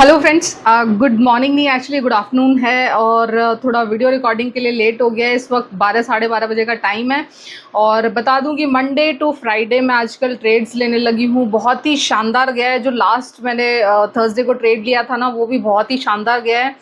Hello friends, good morning नहीं, actually good afternoon है। और थोड़ा वीडियो रिकॉर्डिंग के लिए लेट हो गया है। इस वक्त 12 साढ़े 12 बजे का टाइम है। और बता दूं कि मंडे टू फ्राइडे मैं आजकल ट्रेड्स लेने लगी हूँ। बहुत ही शानदार गया है। जो लास्ट मैंने थर्सडे को ट्रेड लिया था ना, वो भी बहुत ही शानदार गया है।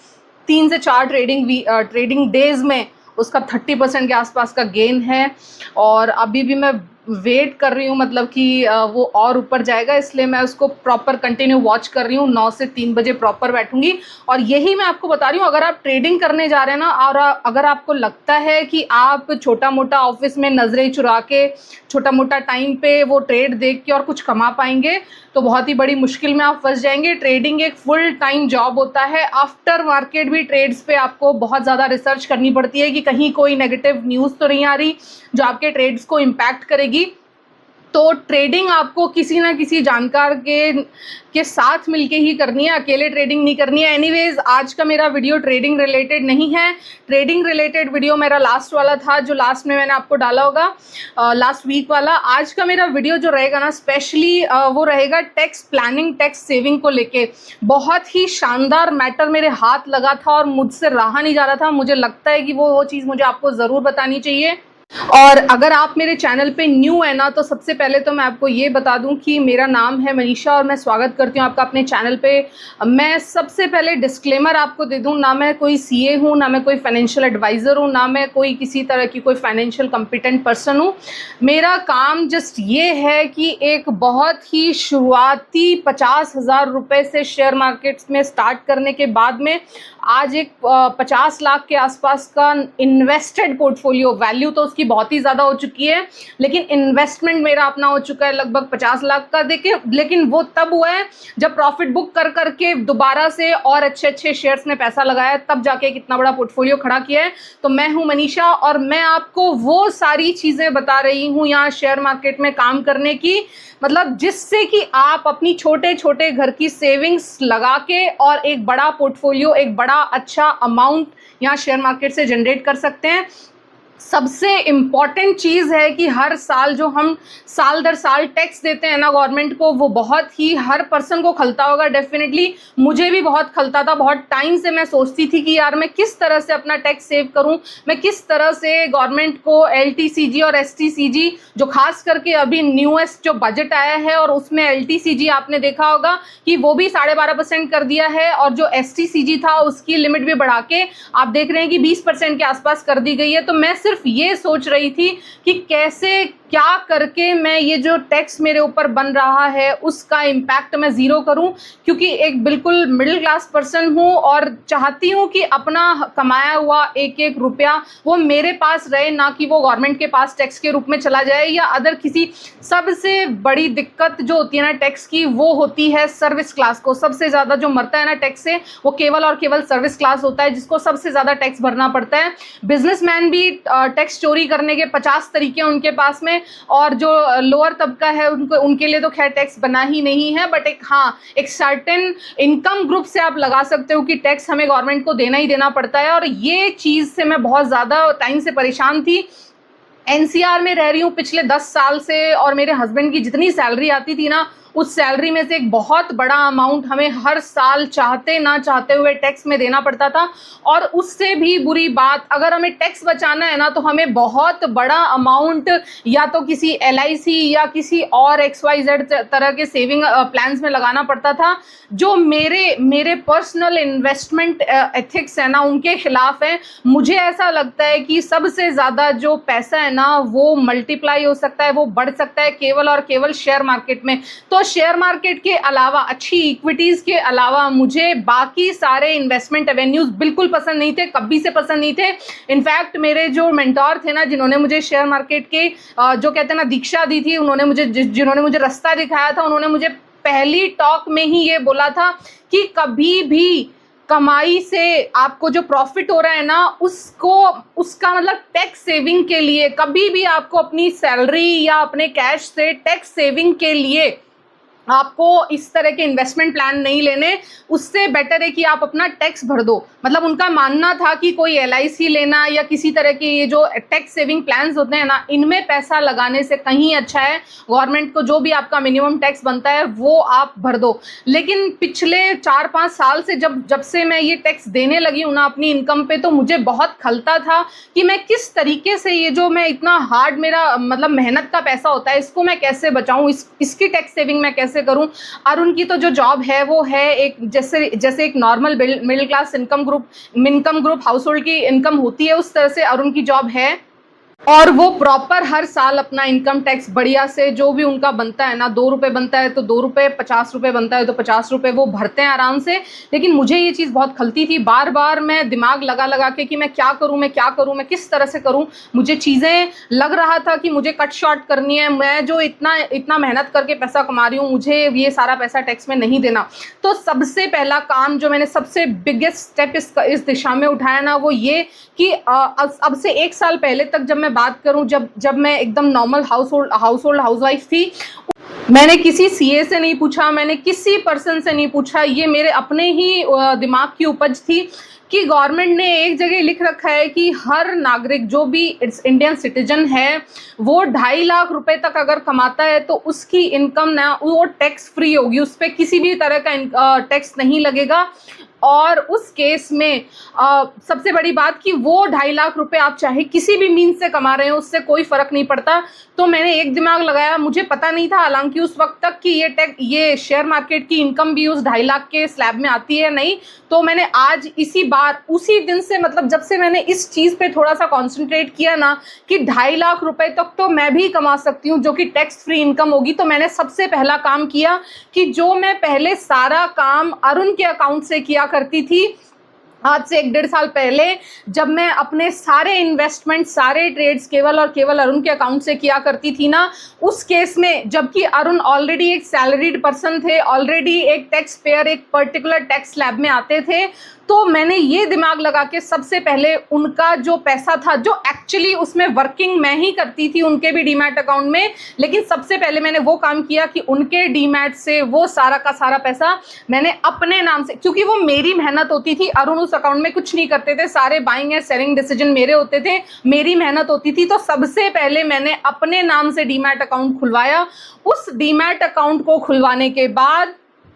3 से 4 ट्रेडिंग डेज में उसका 30% के आसपास का गेन है। और अभी भी मैं वेट कर रही हूँ, मतलब कि वो और ऊपर जाएगा, इसलिए मैं उसको प्रॉपर कंटिन्यू वॉच कर रही हूँ। 9 से 3 बजे प्रॉपर बैठूंगी। और यही मैं आपको बता रही हूँ, अगर आप ट्रेडिंग करने जा रहे हैं ना, और अगर आपको लगता है कि आप छोटा मोटा ऑफिस में नजरें चुरा के छोटा मोटा टाइम पे वो ट्रेड देख के और कुछ कमा पाएंगे, तो बहुत ही बड़ी मुश्किल में आप फंस जाएंगे। ट्रेडिंग एक फुल टाइम जॉब होता है। आफ्टर मार्केट भी ट्रेड्स पे आपको बहुत ज़्यादा रिसर्च करनी पड़ती है कि कहीं कोई नेगेटिव न्यूज़ तो नहीं आ रही जो आपके ट्रेड्स को इम्पैक्ट करेगी। तो ट्रेडिंग आपको किसी ना किसी जानकार के साथ मिलके ही करनी है, अकेले ट्रेडिंग नहीं करनी है। एनीवेज, आज का मेरा वीडियो ट्रेडिंग रिलेटेड नहीं है। ट्रेडिंग रिलेटेड वीडियो मेरा लास्ट वाला था, जो लास्ट में मैंने आपको डाला होगा, लास्ट वीक वाला। आज का मेरा वीडियो जो रहेगा ना, स्पेशली वो रहेगा टैक्स प्लानिंग, टैक्स सेविंग को लेके। बहुत ही शानदार मैटर मेरे हाथ लगा था और मुझसे रहा नहीं जा रहा था। मुझे लगता है कि वो चीज़ मुझे आपको ज़रूर बतानी चाहिए। और अगर आप मेरे चैनल पे न्यू है ना, तो सबसे पहले तो मैं आपको ये बता दूं कि मेरा नाम है मनीषा और मैं स्वागत करती हूँ आपका अपने चैनल पे। मैं सबसे पहले डिस्क्लेमर आपको दे दूं, ना मैं कोई सीए हूँ, ना मैं कोई फाइनेंशियल एडवाइज़र हूँ, ना मैं कोई किसी तरह की कोई फाइनेंशियल कॉम्पिटेंट पर्सन हूँ। मेरा काम जस्ट ये है कि एक बहुत ही शुरुआती 50,000 रुपये से शेयर मार्केट्स में स्टार्ट करने के बाद में आज एक 50 लाख के आसपास का इन्वेस्टेड पोर्टफोलियो, वैल्यू तो उसकी बहुत ही ज़्यादा हो चुकी है, लेकिन इन्वेस्टमेंट मेरा अपना हो चुका है लगभग 50 लाख का। देखिए, लेकिन वो तब हुआ है जब प्रॉफिट बुक कर करके दोबारा से और अच्छे अच्छे शेयर्स में पैसा लगाया, तब जाके कितना बड़ा पोर्टफोलियो खड़ा किया है। तो मैं हूं मनीषा और मैं आपको वो सारी चीज़ें बता रही हूँ यहाँ शेयर मार्केट में काम करने की, मतलब जिससे कि आप अपनी छोटे छोटे घर की सेविंग्स लगा के और एक बड़ा पोर्टफोलियो, एक बड़ा अच्छा अमाउंट यहाँ शेयर मार्केट से जनरेट कर सकते हैं। सबसे इम्पॉर्टेंट चीज़ है कि हर साल जो हम साल दर साल टैक्स देते हैं ना गवर्नमेंट को, वो बहुत ही हर पर्सन को खलता होगा डेफिनेटली। मुझे भी बहुत खलता था। बहुत टाइम से मैं सोचती थी कि यार मैं किस तरह से अपना टैक्स सेव करूं, मैं किस तरह से गवर्नमेंट को एलटीसीजी और एसटीसीजी, जो खास करके अभी न्यूएस्ट जो बजट आया है और उसमें एलटीसीजी आपने देखा होगा कि वो भी 12.5% कर दिया है, और जो एसटीसीजी था उसकी लिमिट भी बढ़ा के आप देख रहे हैं कि 20% के आसपास कर दी गई है। तो मैं सिर्फ ये सोच रही थी कि कैसे क्या करके मैं ये जो टैक्स मेरे ऊपर बन रहा है उसका इम्पैक्ट मैं ज़ीरो करूं, क्योंकि एक बिल्कुल मिडिल क्लास पर्सन हूं और चाहती हूं कि अपना कमाया हुआ एक एक रुपया वो मेरे पास रहे, ना कि वो गवर्नमेंट के पास टैक्स के रूप में चला जाए या अदर किसी। सबसे बड़ी दिक्कत जो होती है ना टैक्स की, वो होती है सर्विस क्लास को। सबसे ज़्यादा जो मरता है ना टैक्स से, वो केवल और केवल सर्विस क्लास होता है, जिसको सबसे ज़्यादा टैक्स भरना पड़ता है। बिजनेसमैन भी टैक्स चोरी करने के 50 तरीके उनके पास में, और जो लोअर तबका है उनके लिए तो खैर टैक्स बना ही नहीं है। बट एक सर्टेन इनकम ग्रुप से आप लगा सकते हो कि टैक्स हमें गवर्नमेंट को देना ही देना पड़ता है। और ये चीज़ से मैं बहुत ज़्यादा टाइम से परेशान थी। एनसीआर में रह रही हूँ पिछले 10 साल से, और मेरे हस्बैंड की जितनी सैलरी आती थी ना, उस सैलरी में से एक बहुत बड़ा अमाउंट हमें हर साल चाहते ना चाहते हुए टैक्स में देना पड़ता था। और उससे भी बुरी बात, अगर हमें टैक्स बचाना है ना, तो हमें बहुत बड़ा अमाउंट या तो किसी एलआईसी या किसी और XYZ तरह के सेविंग प्लान्स में लगाना पड़ता था, जो मेरे पर्सनल इन्वेस्टमेंट एथिक्स है ना, उनके खिलाफ है। मुझे ऐसा लगता है कि सबसे ज़्यादा जो पैसा है ना, वो मल्टीप्लाई हो सकता है, वो बढ़ सकता है केवल और केवल शेयर मार्केट में। तो शेयर मार्केट के अलावा, अच्छी इक्विटीज़ के अलावा, मुझे बाकी सारे इन्वेस्टमेंट एवेन्यूज बिल्कुल पसंद नहीं थे, कभी से पसंद नहीं थे। इनफैक्ट मेरे जो मेंटोर थे ना, जिन्होंने मुझे शेयर मार्केट के जो कहते हैं ना दीक्षा दी थी, जिन्होंने मुझे रास्ता दिखाया था, उन्होंने मुझे पहली टॉक में ही ये बोला था कि कभी भी कमाई से आपको जो प्रॉफिट हो रहा है ना, उसका मतलब टैक्स सेविंग के लिए, कभी भी आपको अपनी सैलरी या अपने कैश से टैक्स सेविंग के लिए आपको इस तरह के इन्वेस्टमेंट प्लान नहीं लेने, उससे बेटर है कि आप अपना टैक्स भर दो। मतलब उनका मानना था कि कोई LIC लेना या किसी तरह के ये जो टैक्स सेविंग प्लान्स होते हैं ना, इनमें पैसा लगाने से कहीं अच्छा है गवर्नमेंट को जो भी आपका मिनिमम टैक्स बनता है वो आप भर दो। लेकिन पिछले 4-5 साल से जब से मैं ये टैक्स देने लगी हूँ ना अपनी इनकम पे, तो मुझे बहुत खलता था कि मैं किस तरीके से ये जो मैं इतना हार्ड मेरा मतलब मेहनत का पैसा होता है इसको मैं कैसे बचाऊं, इसकी टैक्स सेविंग मैं कैसे करूं। अरुण की तो जो जॉब है वो है एक जैसे एक normal middle class income group house hold की इनकम होती है, उस तरह से अरुण की जॉब है। और वो प्रॉपर हर साल अपना इनकम टैक्स बढ़िया से जो भी उनका बनता है ना, 2 रुपये बनता है तो 2 रुपये, 50 रुपये बनता है तो 50 रुपये वो भरते हैं आराम से। लेकिन मुझे ये चीज़ बहुत खलती थी, बार बार मैं दिमाग लगा के कि मैं क्या करूं, मैं किस तरह से करूं। मुझे चीज़ें लग रहा था कि मुझे कट शॉर्ट करनी है, मैं जो इतना मेहनत करके पैसा कमा रही हूँ मुझे ये सारा पैसा टैक्स में नहीं देना। तो सबसे पहला काम जो मैंने सबसे बिगेस्ट स्टेप इस दिशा में उठाया ना, वो ये कि अब से 1 साल पहले तक जब मैं बात करूं, जब मैं एकदम नॉर्मल हाउसवाइफ थी, मैंने किसी CA से नहीं पूछा, मैंने किसी पर्सन से नहीं पूछा, ये मेरे अपने ही दिमाग की उपज थी कि गवर्नमेंट ने एक जगह लिख रखा है कि हर नागरिक जो भी इंडियन सिटीजन है वो 2.5 लाख रुपए तक अगर कमाता है तो उसकी इनकम ना वो टैक्स फ्री होगी, उस पर किसी भी तरह का टैक्स नहीं लगेगा। और उस केस में सबसे बड़ी बात कि वो 2.5 लाख रुपए आप चाहे किसी भी मीन्स से कमा रहे हो, उससे कोई फर्क नहीं पड़ता। तो मैंने एक दिमाग लगाया, मुझे पता नहीं था हालांकि उस वक्त तक कि ये शेयर मार्केट की इनकम भी उस 2.5 लाख के स्लैब में आती है नहीं। तो मैंने आज उसी दिन से मतलब जब से मैंने इस चीज़ पे थोड़ा सा कॉन्सेंट्रेट किया ना कि 2.5 लाख रुपए तक तो मैं भी कमा सकती हूँ जो कि टैक्स फ्री इनकम होगी, तो मैंने सबसे पहला काम किया कि जो मैं पहले सारा काम अरुण के अकाउंट से किया करती थी आज से 1-1.5 साल पहले, जब मैं अपने सारे इन्वेस्टमेंट सारे ट्रेड्स केवल और केवल अरुण के अकाउंट से किया करती थी ना, उस केस में जबकि अरुण ऑलरेडी एक सैलरीड पर्सन थे, ऑलरेडी एक टैक्स पेयर एक पर्टिकुलर टैक्स स्लैब में आते थे, तो मैंने ये दिमाग लगा के सबसे पहले उनका जो पैसा था जो एक्चुअली उसमें वर्किंग मैं ही करती थी उनके भी डीमैट अकाउंट में, लेकिन सबसे पहले मैंने वो काम किया कि उनके डीमैट से वो सारा का सारा पैसा मैंने अपने नाम से, क्योंकि वो मेरी मेहनत होती थी, अरुण उस अकाउंट में कुछ नहीं करते थे, सारे बाइंग एंड सेलिंग डिसीजन मेरे होते थे, मेरी मेहनत होती थी। तो सबसे पहले मैंने अपने नाम से डीमैट अकाउंट खुलवाया। उस डीमैट अकाउंट को खुलवाने के बाद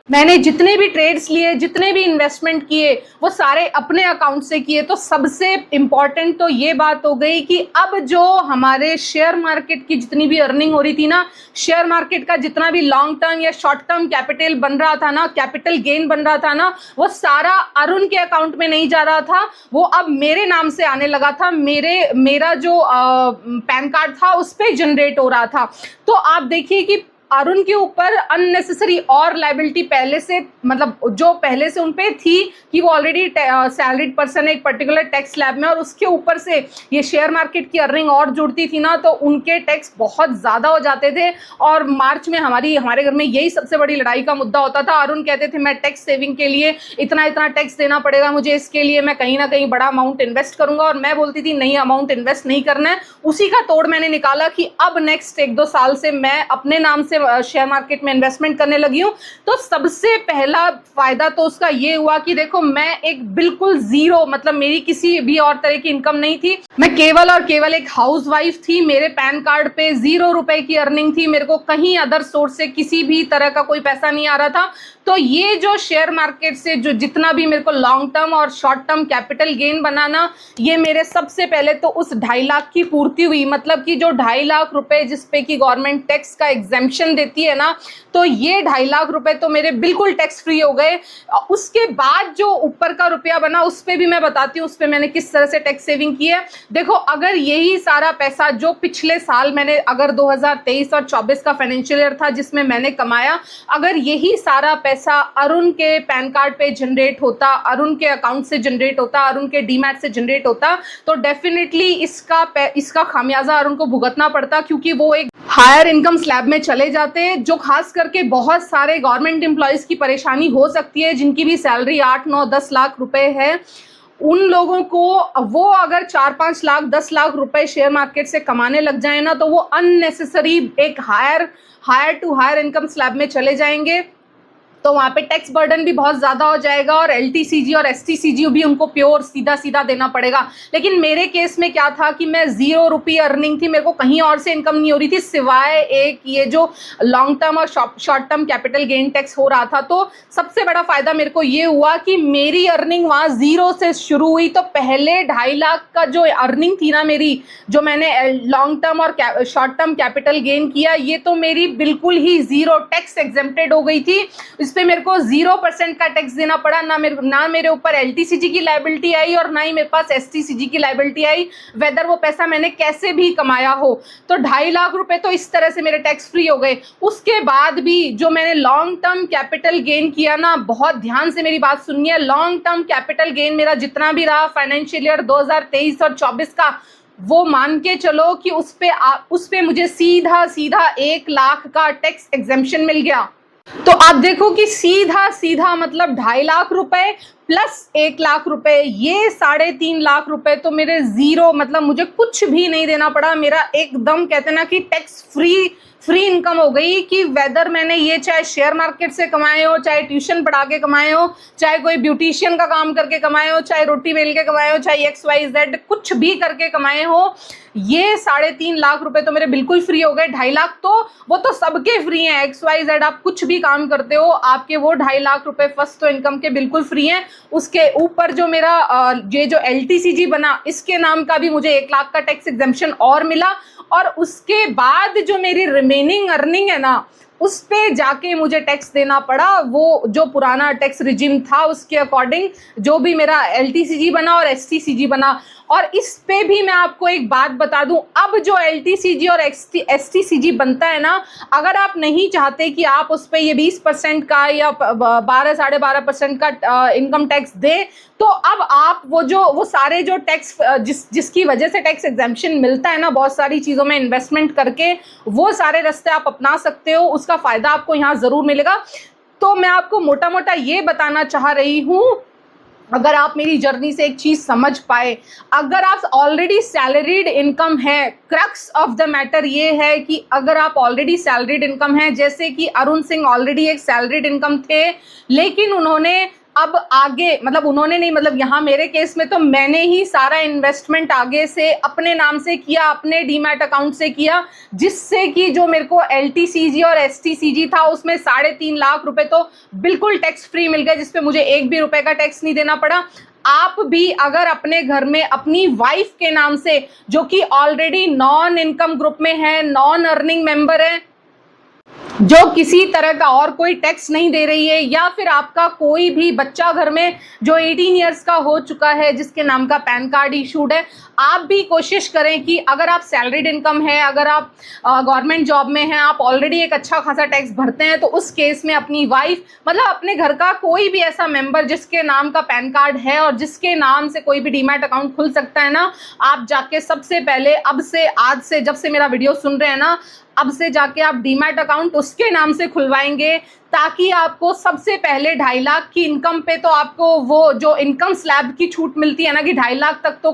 मैंने जितने भी ट्रेड्स लिए, जितने भी इन्वेस्टमेंट किए, वो सारे अपने अकाउंट से किए। तो सबसे इम्पॉर्टेंट तो ये बात हो गई कि अब जो हमारे शेयर मार्केट की जितनी भी अर्निंग हो रही थी ना, शेयर मार्केट का जितना भी लॉन्ग टर्म या शॉर्ट टर्म कैपिटल बन रहा था ना, कैपिटल गेन बन रहा था ना, वो सारा अरुण के अकाउंट में नहीं जा रहा था, वो अब मेरे नाम से आने लगा था, मेरा जो पैन कार्ड था उस पर जनरेट हो रहा था। तो आप देखिए कि अरुण के ऊपर अननेसेसरी और लाइबिलिटी पहले से मतलब जो पहले से उन पे थी कि वो ऑलरेडी सैलरीड पर्सन है एक पर्टिकुलर टैक्स स्लैब में, और उसके ऊपर से ये शेयर मार्केट की अर्निंग और जुड़ती थी ना, तो उनके टैक्स बहुत ज़्यादा हो जाते थे। और मार्च में हमारे घर में यही सबसे बड़ी लड़ाई का मुद्दा होता था। अरुण कहते थे मैं टैक्स सेविंग के लिए इतना टैक्स देना पड़ेगा मुझे, इसके लिए मैं कहीं ना कहीं बड़ा अमाउंट इन्वेस्ट करूंगा, और मैं बोलती थी नहीं, अमाउंट इन्वेस्ट नहीं करना है। उसी का तोड़ मैंने निकाला कि अब नेक्स्ट 1-2 साल से मैं अपने नाम से शेयर मार्केट में इन्वेस्टमेंट करने लगी हूं। तो सबसे पहला फायदा तो उसका ये हुआ कि देखो मैं एक बिल्कुल जीरो, मतलब मेरी किसी भी और तरह की इनकम नहीं थी, मैं केवल और केवल एक हाउसवाइफ थी, मेरे पैन कार्ड पे 0 रुपए की अर्निंग थी, मेरे को कहीं अदर सोर्स से किसी भी तरह का कोई पैसा नहीं आ रहा था। तो ये जो शेयर मार्केट से जो जितना भी मेरे को लॉन्ग टर्म और शॉर्ट टर्म कैपिटल गेन बनाना, ये मेरे सबसे पहले तो उस 2.5 लाख की पूर्ति हुई। मतलब कि जो 2.5 लाख रुपए जिसपे कि गवर्नमेंट टैक्स का एग्जेम्पशन देती है ना, तो ये 2.5 लाख रुपए तो मेरे बिल्कुल टैक्स फ्री हो गए। उसके बाद जो ऊपर का रुपया बना उस पर भी मैं बताती हूँ उस पर मैंने किस तरह से टैक्स सेविंग की है। देखो अगर यही सारा पैसा जो पिछले साल मैंने, अगर 2023 और 24 का फाइनेंशियल ईयर था जिसमें मैंने कमाया, अगर यही सारा पैसा अरुण के पैन कार्ड पे जनरेट होता, अरुण के अकाउंट से जनरेट होता, अरुण के डीमैट से जनरेट होता, तो डेफिनेटली इसका खामियाजा अरुण को भुगतना पड़ता, क्योंकि वो एक हायर इनकम स्लैब में चले जाते, जो खास करके बहुत सारे गवर्नमेंट एम्प्लॉयज की परेशानी हो सकती है जिनकी भी सैलरी 8, 9, 10 लाख रुपए है। उन लोगों को वो अगर 4-5 लाख 10 लाख रुपए शेयर मार्केट से कमाने लग जाए ना, तो वो अननेसेसरी एक higher to higher income slab में चले जाएंगे, तो वहाँ पे टैक्स बर्डन भी बहुत ज़्यादा हो जाएगा और LTCG और STCG भी उनको प्योर सीधा सीधा देना पड़ेगा। लेकिन मेरे केस में क्या था कि मैं 0 रुपये अर्निंग थी, मेरे को कहीं और से इनकम नहीं हो रही थी सिवाय एक ये जो लॉन्ग टर्म और short term capital gain tax हो रहा था। तो सबसे बड़ा फ़ायदा मेरे को ये हुआ कि मेरी अर्निंग वहाँ 0 से शुरू हुई। तो पहले 2.5 लाख का जो अर्निंग थी ना मेरी, जो मैंने लॉन्ग टर्म और शॉर्ट टर्म कैपिटल गेन किया, ये तो मेरी बिल्कुल ही 0 टैक्स एग्जेम्प्टेड हो गई थी। इस पे मेरे को 0% का टैक्स देना पड़ा, ना मेरे ऊपर LTCG की लायबिलिटी आई और ना ही मेरे पास STCG की लायबिलिटी आई, वेदर वो पैसा मैंने कैसे भी कमाया हो। तो 2.5 लाख रुपए तो इस तरह से मेरे टैक्स फ्री हो गए। उसके बाद भी जो मैंने लॉन्ग टर्म कैपिटल गेन किया ना, बहुत ध्यान से मेरी बात सुनिए, लॉन्ग टर्म कैपिटल गेन मेरा जितना भी रहा फाइनेंशियल ईयर 2023 और 24 का, वो मान के चलो कि उस पे मुझे सीधा 1 लाख का टैक्स एग्जेम्पशन मिल गया। तो आप देखो कि सीधा मतलब 2.5 लाख रुपए प्लस 1 लाख रुपए, ये 3.5 लाख रुपए तो मेरे 0, मतलब मुझे कुछ भी नहीं देना पड़ा। मेरा एकदम कहते ना कि टैक्स फ्री इनकम हो गई, कि वेदर मैंने ये चाहे शेयर मार्केट से कमाए हो, चाहे ट्यूशन पढ़ा के कमाए हो, चाहे कोई ब्यूटिशियन का काम करके कमाए हो, चाहे रोटी बेल के कमाए हो, चाहे XYZ कुछ भी करके कमाए हो, ये 3.5 लाख रुपए तो मेरे बिल्कुल फ्री हो गए। 2.5 लाख तो वो तो सबके फ्री हैं, XYZ आप कुछ भी काम करते हो, आपके वो 2.5 लाख रुपए फर्स्ट तो इनकम के बिल्कुल फ्री हैं। उसके ऊपर जो मेरा ये जो LTCG बना, इसके नाम का भी मुझे 1 लाख का टैक्स एग्जेम्पशन और मिला। और उसके बाद जो मेरी रिमेनिंग अर्निंग है ना, उस पे जाके मुझे टैक्स देना पड़ा। वो जो पुराना टैक्स रिजिम था उसके अकॉर्डिंग जो भी मेरा LTCG बना और STCG बना। और इस पे भी मैं आपको एक बात बता दूं, अब जो LTCG और STCG बनता है ना, अगर आप नहीं चाहते कि आप उस पे ये 20% का या 12-12.5% का इनकम टैक्स दे, तो अब आप वो सारे जो टैक्स जिसकी वजह से टैक्स एग्जेम्पशन मिलता है ना, बहुत सारी चीज़ों में इन्वेस्टमेंट करके, वो सारे रास्ते आप अपना सकते हो, उसका फ़ायदा आपको यहाँ ज़रूर मिलेगा। तो मैं आपको मोटा मोटा ये बताना चाह रही हूँ, अगर आप मेरी जर्नी से एक चीज़ समझ पाए, अगर आप ऑलरेडी सैलरीड इनकम है, क्रक्स ऑफ द मैटर ये है कि अगर आप ऑलरेडी सैलरीड इनकम है, जैसे कि अरुण सिंह ऑलरेडी एक सैलरीड इनकम थे, लेकिन उन्होंने अब आगे, मतलब उन्होंने नहीं, मतलब यहाँ मेरे केस में तो मैंने ही सारा इन्वेस्टमेंट आगे से अपने नाम से किया, अपने डीमैट अकाउंट से किया, जिससे कि जो मेरे को LTCG और STCG था उसमें 3.5 लाख रुपए तो बिल्कुल टैक्स फ्री मिल गए, जिसपे मुझे 1 भी रुपए का टैक्स नहीं देना पड़ा। आप भी अगर अपने घर में अपनी वाइफ के नाम से, जो कि ऑलरेडी नॉन इनकम ग्रुप में है, नॉन अर्निंग मेंबर है, जो किसी तरह का और कोई टैक्स नहीं दे रही है, या फिर आपका कोई भी बच्चा घर में जो 18 ईयर्स का हो चुका है, जिसके नाम का पैन कार्ड इशूड है, आप भी कोशिश करें कि अगर आप सैलरीड इनकम है, अगर आप गवर्नमेंट जॉब में हैं, आप ऑलरेडी एक अच्छा खासा टैक्स भरते हैं, तो उस केस में अपनी वाइफ, मतलब अपने घर का कोई भी ऐसा मेंबर जिसके नाम का पैन कार्ड है और जिसके नाम से कोई भी डीमैट अकाउंट खुल सकता है ना, आप जाके सबसे पहले, अब से, आज से, जब से मेरा वीडियो सुन रहे हैं ना, अब से जाके आप डीमैट अकाउंट उसके नाम से खुलवाएंगे, ताकि आपको सबसे पहले 2.5 लाख की इनकम पे तो आपको वो जो इनकम स्लैब की छूट मिलती है ना, कि 2.5 लाख तक तो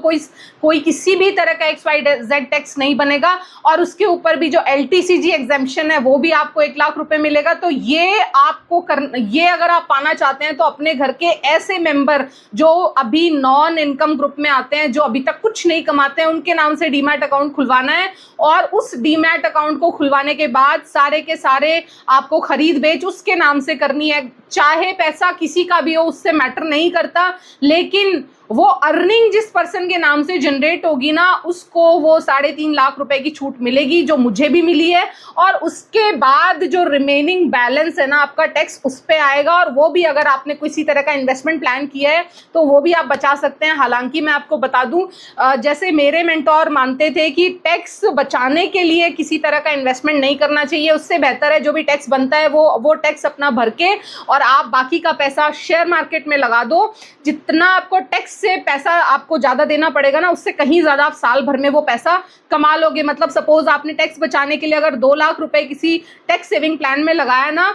कोई किसी भी तरह का XYZ टैक्स नहीं बनेगा, और उसके ऊपर भी जो LTCG एग्जेम्पशन है वो भी आपको 1 लाख रुपए मिलेगा। तो ये अगर आप पाना चाहते हैं, तो अपने घर के ऐसे मेंबर जो अभी नॉन इनकम ग्रुप में आते हैं, जो अभी तक कुछ नहीं कमाते हैं, उनके नाम से डीमैट अकाउंट खुलवाना है। और उस डीमैट अकाउंट को खुलवाने के बाद सारे के सारे आपको खरीद बेच उसके नाम से करनी है, चाहे पैसा किसी का भी हो, उससे मैटर नहीं करता, लेकिन वो अर्निंग जिस पर्सन के नाम से जनरेट होगी ना, उसको वो 3.5 लाख रुपए की छूट मिलेगी, जो मुझे भी मिली है। और उसके बाद जो रिमेनिंग बैलेंस है ना आपका, टैक्स उस पे आएगा, और वो भी अगर आपने किसी तरह का इन्वेस्टमेंट प्लान किया है तो वो भी आप बचा सकते हैं। हालांकि मैं आपको बता दूं, जैसे मेरे मेंटोर मानते थे कि टैक्स बचाने के लिए किसी तरह का इन्वेस्टमेंट नहीं करना चाहिए, उससे बेहतर है जो भी टैक्स बनता है वो टैक्स अपना भर के और आप बाकी का पैसा शेयर मार्केट में लगा दो। जितना आपको टैक्स से पैसा आपको ज़्यादा देना पड़ेगा ना, उससे कहीं ज़्यादा आप साल भर में वो पैसा कमा लोगे। मतलब सपोज आपने टैक्स बचाने के लिए अगर 2 लाख रुपए किसी टैक्स सेविंग प्लान में लगाया ना,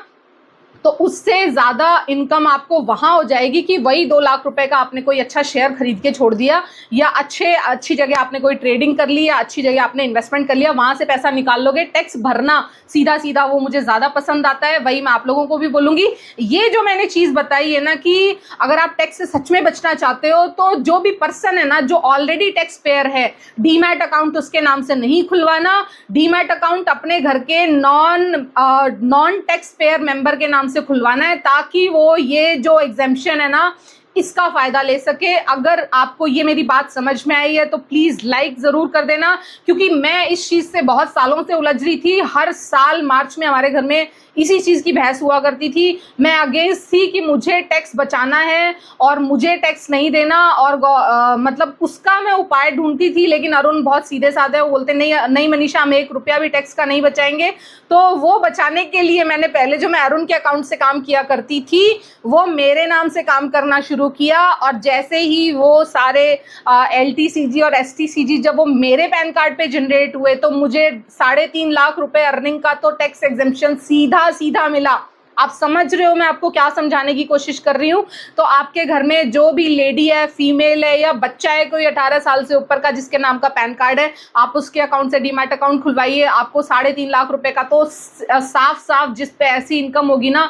तो उससे ज़्यादा इनकम आपको वहाँ हो जाएगी कि वही 2 लाख रुपए का आपने कोई अच्छा शेयर खरीद के छोड़ दिया, या अच्छी जगह आपने कोई ट्रेडिंग कर ली, या अच्छी जगह आपने इन्वेस्टमेंट कर लिया, वहाँ से पैसा निकाल लोगे। टैक्स भरना सीधा सीधा वो मुझे ज़्यादा पसंद आता है, वही मैं आप लोगों को भी बोलूँगी। ये जो मैंने चीज़ बताई है ना कि अगर आप टैक्स से सच में बचना चाहते हो, तो जो भी पर्सन है ना जो ऑलरेडी टैक्स पेयर है, डीमैट अकाउंट उसके नाम से नहीं खुलवाना। डीमैट अकाउंट अपने घर के नॉन टैक्स पेयर मेंबर के नाम से खुलवाना है, ताकि वो ये जो एग्जेम्पशन है ना इसका फायदा ले सके। अगर आपको ये मेरी बात समझ में आई है तो प्लीज लाइक जरूर कर देना, क्योंकि मैं इस चीज से बहुत सालों से उलझ रही थी। हर साल मार्च में हमारे घर में इसी चीज की बहस हुआ करती थी। मैं अगेंस्ट थी कि मुझे टैक्स बचाना है और मुझे टैक्स नहीं देना, और मतलब उसका मैं उपाय ढूंढती थी। लेकिन अरुण बहुत सीधे साधे, वो बोलते नहीं नहीं मनीषा, हम 1 रुपया भी टैक्स का नहीं बचाएंगे। तो वो बचाने के लिए मैंने पहले जो मैं अरुण के अकाउंट से काम किया करती थी वो मेरे नाम से काम करना शुरू किया, और जैसे ही वो सारे LTCG और STCG जब वो मेरे पैन कार्ड पे जनरेट हुए, तो मुझे 3.5 लाख रुपए अर्निंग का तो टैक्स एग्जेम्पशन सीधा सीधा मिला। आप समझ रहे हो मैं आपको क्या समझाने की कोशिश कर रही हूँ? तो आपके घर में जो भी लेडी है, फीमेल है या बच्चा है कोई 18 साल से ऊपर का जिसके नाम का पैन कार्ड है, आप उसके अकाउंट से डीमैट अकाउंट खुलवाइए। आपको 3.5 लाख रुपए का तो साफ साफ, जिस पे ऐसी इनकम होगी ना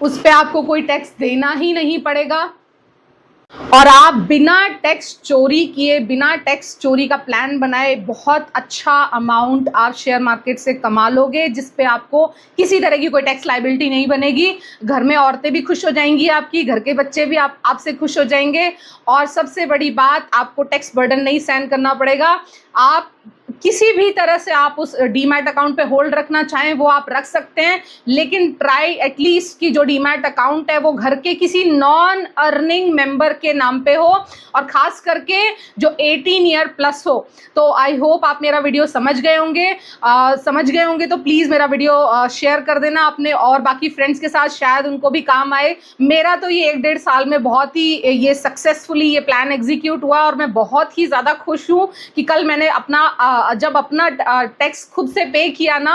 उस पे आपको कोई टैक्स देना ही नहीं पड़ेगा, और आप बिना टैक्स चोरी किए, बिना टैक्स चोरी का प्लान बनाए बहुत अच्छा अमाउंट आप शेयर मार्केट से कमा लोगे, जिस पे आपको किसी तरह की कोई टैक्स लाइबिलिटी नहीं बनेगी। घर में औरतें भी खुश हो जाएंगी, आपकी घर के बच्चे भी आपसे खुश हो जाएंगे, और सबसे बड़ी बात, आपको टैक्स बर्डन नहीं सहन करना पड़ेगा। आप किसी भी तरह से आप उस डीमैट अकाउंट पे होल्ड रखना चाहें वो आप रख सकते हैं, लेकिन ट्राई एटलीस्ट कि जो डीमैट अकाउंट है वो घर के किसी नॉन अर्निंग मेंबर के नाम पे हो, और खास करके जो 18 ईयर प्लस हो। तो आई होप आप मेरा वीडियो समझ गए होंगे। तो प्लीज़ मेरा वीडियो शेयर कर देना अपने और बाकी फ्रेंड्स के साथ, शायद उनको भी काम आए। मेरा तो ये 1-1.5 साल में बहुत ही ये सक्सेसफुली ये प्लान एग्जीक्यूट हुआ, और मैं बहुत ही ज़्यादा खुश हूँ कि कल मैंने जब अपना टैक्स खुद से पे किया ना,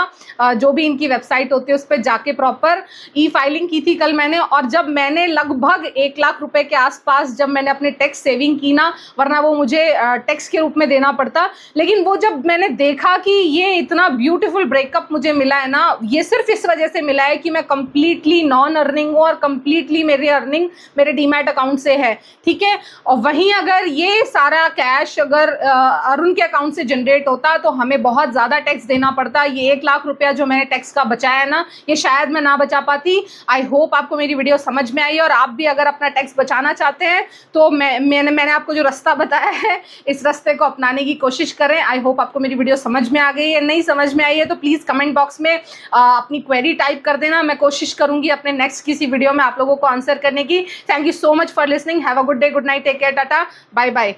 जो भी इनकी वेबसाइट होती है उस पर जाके प्रॉपर फाइलिंग की थी कल मैंने, और जब मैंने लगभग 1 लाख रुपए के आसपास जब मैंने अपने टैक्स सेविंग की ना, वरना वो मुझे टैक्स के रूप में देना पड़ता। लेकिन वो जब मैंने देखा कि ये इतना ब्यूटीफुल ब्रेकअप मुझे मिला है ना, ये सिर्फ इस वजह से मिला है कि मैं कंप्लीटली नॉन अर्निंग हूँ, और कंप्लीटली मेरी अर्निंग मेरे डीमैट अकाउंट से है, ठीक है। और वहीं अगर ये सारा कैश अगर अरुण के अकाउंट से जनरेट होता तो हमें बहुत ज़्यादा टैक्स देना पड़ता। ये 1 लाख रुपया जो मैंने टैक्स का बचाया ना, ये शायद मैं ना बचा पाती। आई होप आपको मेरी वीडियो समझ में आई, और आप भी अगर अपना टैक्स बचाना चाहते हैं तो मैंने आपको जो रास्ता बताया है इस रास्ते को अपनाने की कोशिश करें। आई होप आपको मेरी वीडियो समझ में आ गई है। नहीं समझ में आई है तो प्लीज़ कमेंट बॉक्स में अपनी क्वेरी टाइप कर देना। मैं कोशिश करूंगी अपने नेक्स्ट किसी वीडियो में आप लोगों को आंसर करने की। Thank you so much for listening. Have a good day, good night, take care, टाटा, बाय बाय।